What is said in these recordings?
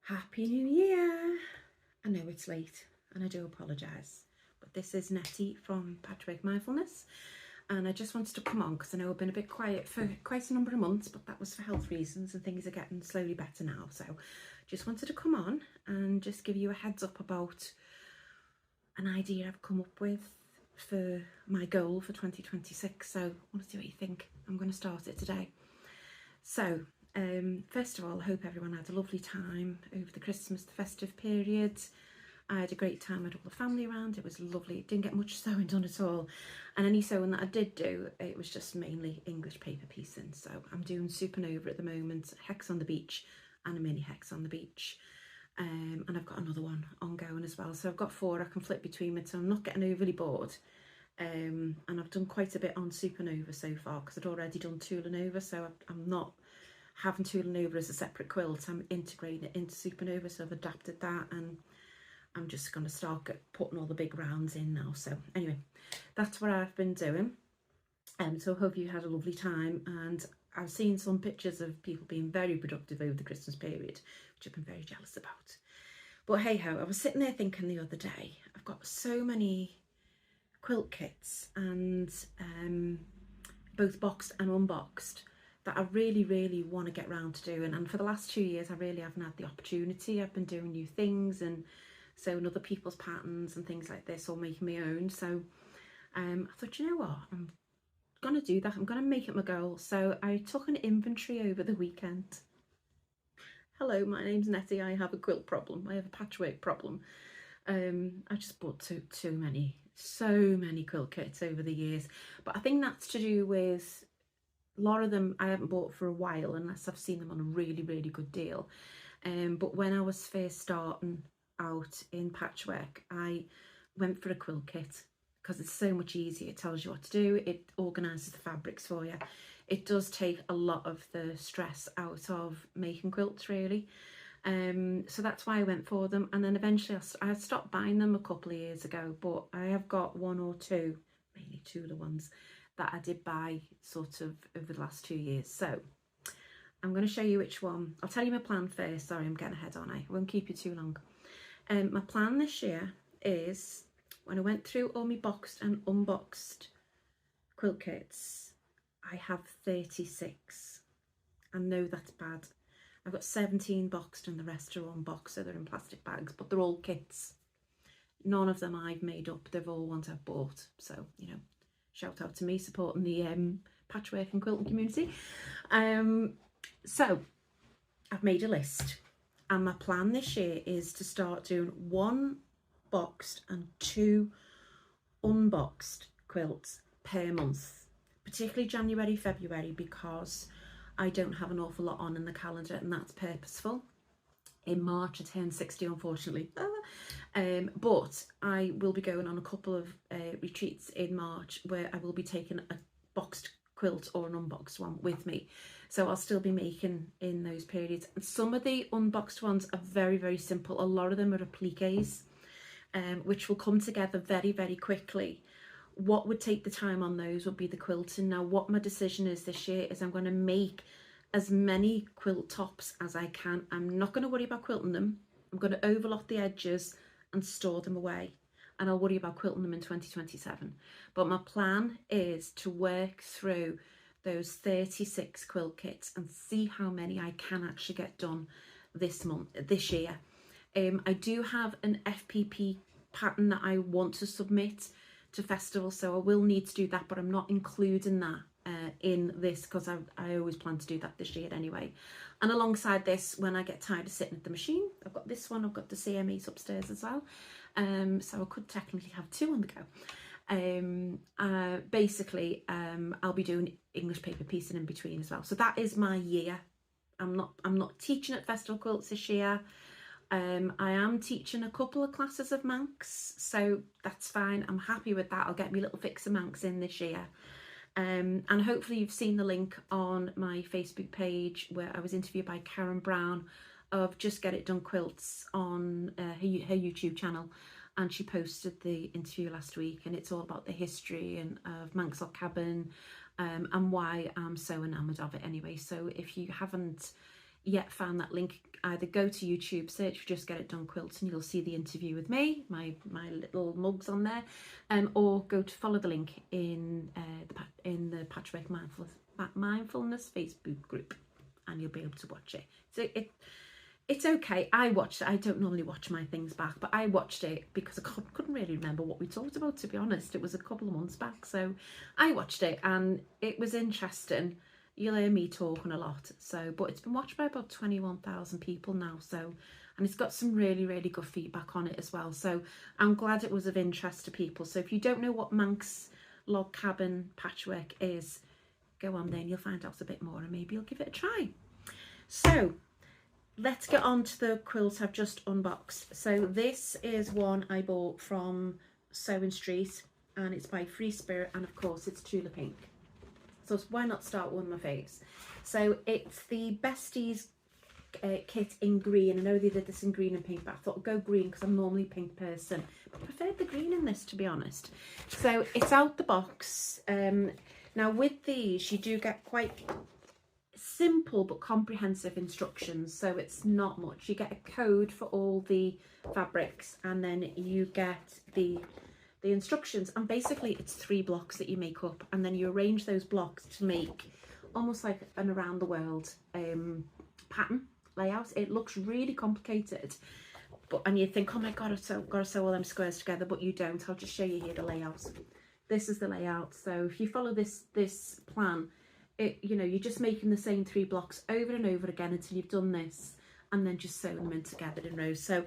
Happy New Year! I know it's late and I do apologise, but this is Nettie from Patchwork Mindfulness, and I just wanted to come on because I know I've been a bit quiet for quite a number of months, but that was for health reasons and things are getting slowly better now. So just wanted to come on and just give you a heads up about an idea I've come up with for my goal for 2026. So I want to see what you think. I'm going to start it today. So first of all, I hope everyone had a lovely time over the Christmas, the festive period. I had a great time, I had all the family around, it was lovely. It didn't get much sewing done at all. And any sewing that I did do, it was just mainly English paper piecing. So I'm doing Supernova at the moment, hex on the beach and a mini hex on the beach. And I've got another one ongoing as well. So I've got 4 I can flip between me, so I'm not getting overly bored. And I've done quite a bit on Supernova so far because I'd already done Tooling Over, so I'm not having Tooling Over as a separate quilt. I'm integrating it into Supernova, so I've adapted that, and I'm just going to start putting all the big rounds in now. So anyway, that's what I've been doing. So I hope you had a lovely time, and I've seen some pictures of people being very productive over the Christmas period, which I've been very jealous about. But hey ho, I was sitting there thinking the other day, I've got so many quilt kits, and both boxed and unboxed, that I really want to get round to doing. And for the last 2 years I really haven't had the opportunity. I've been doing new things and sewing other people's patterns and things like this, or making my own. So I thought, you know what, I'm gonna do that. I'm gonna make it my goal. So I took an inventory over the weekend. Hello, my name's Nettie. I have a quilt problem. I have a patchwork problem. I just bought so many quilt kits over the years, but I think that's to do with a lot of them I haven't bought for a while unless I've seen them on a really good deal. But when I was first starting out in patchwork, I went for a quilt kit because it's so much easier. It tells you what to do, it organises the fabrics for you. It does take a lot of the stress out of making quilts, really. So that's why I went for them, and then eventually I stopped buying them a couple of years ago, but I have got 1 or 2, mainly Tula ones, that I did buy sort of over the last 2 years. So I'm going to show you which one. I'll tell you my plan first. Sorry, I'm getting ahead, aren't I? I won't keep you too long. My plan this year is, when I went through all my boxed and unboxed quilt kits, I have 36. I know that's bad. I've got 17 boxed and the rest are unboxed, so they're in plastic bags, but they're all kits. None of them I've made up, they're all ones I've bought. So, you know, shout out to me supporting the patchwork and quilting community. So I've made a list, and my plan this year is to start doing 1 boxed and 2 unboxed quilts per month, particularly January, February, because I don't have an awful lot on in the calendar, and that's purposeful. In March I turned 60, unfortunately, but I will be going on a couple of retreats in March where I will be taking a boxed quilt or an unboxed one with me, so I'll still be making in those periods. And some of the unboxed ones are very simple. A lot of them are appliques, which will come together very quickly. What would take the time on those would be the quilting. Now, what my decision is this year is I'm going to make as many quilt tops as I can. I'm not going to worry about quilting them. I'm going to overlock the edges and store them away, and I'll worry about quilting them in 2027. But my plan is to work through those 36 quilt kits and see how many I can actually get done this year. I do have an FPP pattern that I want to submit to festivals, so I will need to do that, but I'm not including that in this because I always plan to do that this year anyway. And alongside this, when I get tired of sitting at the machine, I've got this one, I've got the CMEs upstairs as well, so I could technically have 2 on the go. Basically I'll be doing English paper piecing in between as well. So that is my year. I'm not teaching at festival quilts this year. I am teaching a couple of classes of Manx, so that's fine. I'm happy with that. I'll get my little fix of Manx in this year. And hopefully you've seen the link on my Facebook page where I was interviewed by Karen Brown of Just Get It Done Quilts on her YouTube channel, and she posted the interview last week, and it's all about the history of Manx Cabin and why I'm so enamoured of it anyway. So if you haven't yet found that link, either go to YouTube, search for Just Get It Done Quilt, and you'll see the interview with me, my little mugs on there, or go to follow the link in the Patchwork Mindfulness Facebook group, and you'll be able to watch it. So it's okay. I watched it. I don't normally watch my things back, but I watched it because I couldn't really remember what we talked about, to be honest. It was a couple of months back, so I watched it and it was interesting. You'll hear me talking a lot, but it's been watched by about 21,000 people now, and it's got some really, really good feedback on it as well, so I'm glad it was of interest to people. So if you don't know what Manx log cabin patchwork is, go on there and you'll find out a bit more, and maybe you'll give it a try. So let's get on to the quilt I've just unboxed. So this is one I bought from Sewing Street, and it's by Free Spirit, and of course it's Tulip Pink. So why not start with my faves? So it's the Besties kit in green. I know they did this in green and pink, but I thought I'd go green because I'm normally a pink person. But I preferred the green in this, to be honest. So it's out the box. Now with these, you do get quite simple but comprehensive instructions. So it's not much. You get a code for all the fabrics, and then you get the instructions, and basically it's 3 blocks that you make up, and then you arrange those blocks to make almost like an around the world pattern layout. It looks really complicated, and you think, oh my god, I've got to sew all them squares together, but you don't. I'll just show you here the layout. This is the layout. So if you follow this plan, you're just making the same 3 blocks over and over again until you've done this, and then just sew them in together in rows. So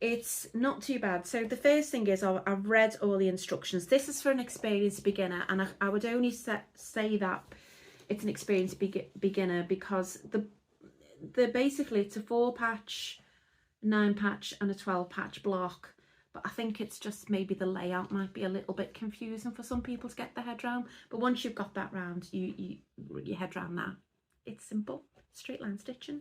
it's not too bad. So the first thing is I've read all the instructions. This is for an experienced beginner, and I would only say that it's an experienced beginner because basically it's a 4 patch, 9 patch and a 12 patch block. But I think it's just maybe the layout might be a little bit confusing for some people to get their head around. But once you've got that round, your head around that, it's simple, straight line stitching.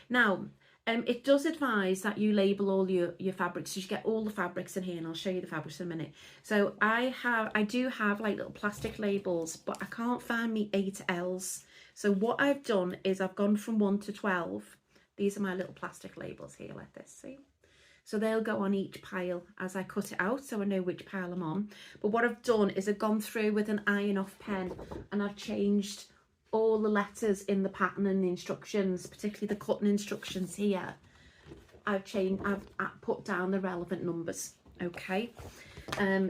Now, it does advise that you label all your fabrics, so you get all the fabrics in here, and I'll show you the fabrics in a minute. So I do have like little plastic labels, but I can't find me 8Ls. So what I've done is I've gone from 1 to 12. These are my little plastic labels here, like this, see? So they'll go on each pile as I cut it out, so I know which pile I'm on. But what I've done is I've gone through with an iron off pen, and I've changed all the letters in the pattern and the instructions, particularly the cutting instructions here. I've put down the relevant numbers, okay?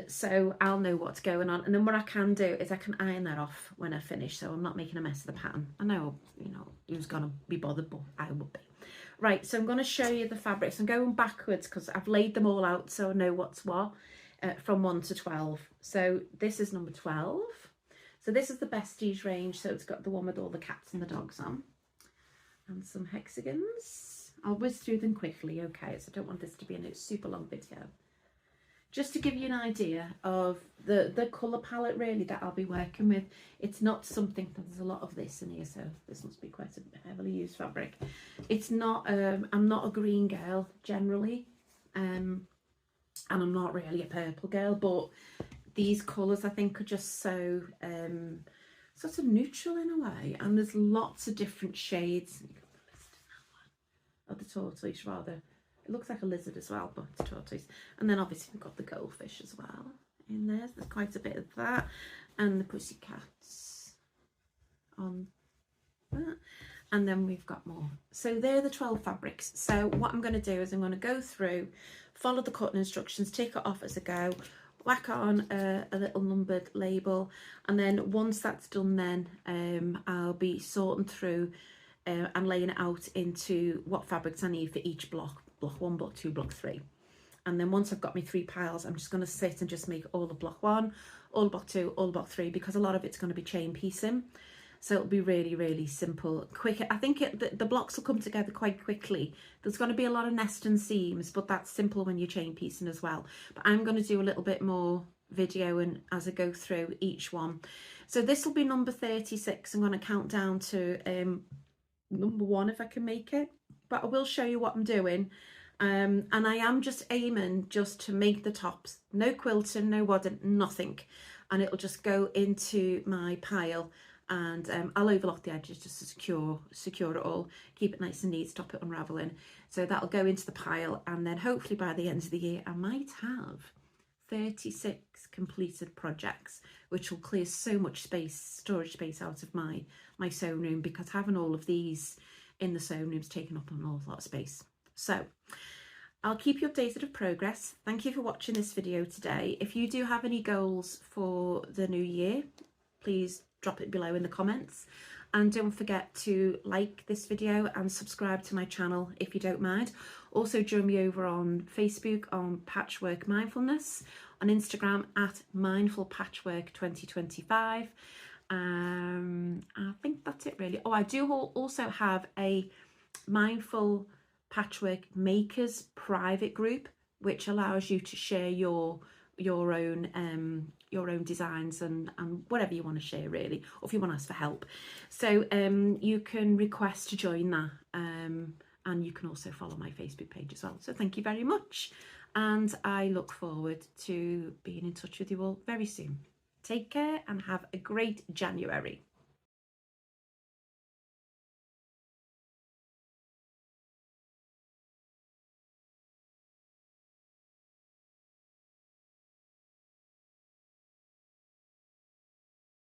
So I'll know what's going on, and then what I can do is I can iron that off when I finish, so I'm not making a mess of the pattern. I know, who's gonna be bothered, but I would be. Right, so I'm going to show you the fabrics. I'm going backwards because I've laid them all out so I know what's what, from 1 to 12. So this is number 12. So this is the Besties range, so it's got the one with all the cats and the dogs on, and some hexagons. I'll whiz through them quickly, okay, so I don't want this to be a super long video. Just to give you an idea of the colour palette really that I'll be working with. It's not something, there's a lot of this in here, so this must be quite a heavily used fabric. It's not, I'm not a green girl generally, and I'm not really a purple girl, but these colours I think are just so sort of neutral in a way, and there's lots of different shades. Of the tortoise rather. It looks like a lizard as well, but it's tortoise. And then obviously we've got the goldfish as well in there. There's quite a bit of that. And the pussycats on that. And then we've got more. So they're the 12 fabrics. So what I'm going to do is I'm going to go through, follow the cutting instructions, take it off as I go, whack on a little numbered label. And then once that's done, then I'll be sorting through and laying it out into what fabrics I need for each block. Block 1, block 2, block 3. And then once I've got my 3 piles, I'm just going to sit and just make all of block 1, all of block 2, all of block 3, because a lot of it's going to be chain piecing. So it'll be really, really simple, quick. I think the blocks will come together quite quickly. There's going to be a lot of nesting seams, but that's simple when you're chain piecing as well. But I'm going to do a little bit more video and as I go through each one. So this will be number 36. I'm going to count down to number 1 if I can make it. But I will show you what I'm doing. And I am just aiming just to make the tops. No quilting, no wadding, nothing. And it'll just go into my pile. and I'll overlock the edges just to secure it all, keep it nice and neat, stop it unraveling. So that'll go into the pile, and then hopefully by the end of the year I might have 36 completed projects, which will clear so much storage space out of my sewing room, because having all of these in the sewing room's taken up an awful lot of space. So I'll keep you updated of progress. Thank you for watching this video today. If you do have any goals for the new year, please drop it below in the comments, and don't forget to like this video and subscribe to my channel if you don't mind. Also join me over on Facebook on Patchwork Mindfulness, on Instagram at Mindful Patchwork 2025. I think that's it really. Oh, I do also have a Mindful Patchwork Makers private group, which allows you to share your own designs and whatever you want to share really, or if you want to ask for help. So you can request to join that, and you can also follow my Facebook page as well. So thank you very much, and I look forward to being in touch with you all very soon. Take care and have a great January.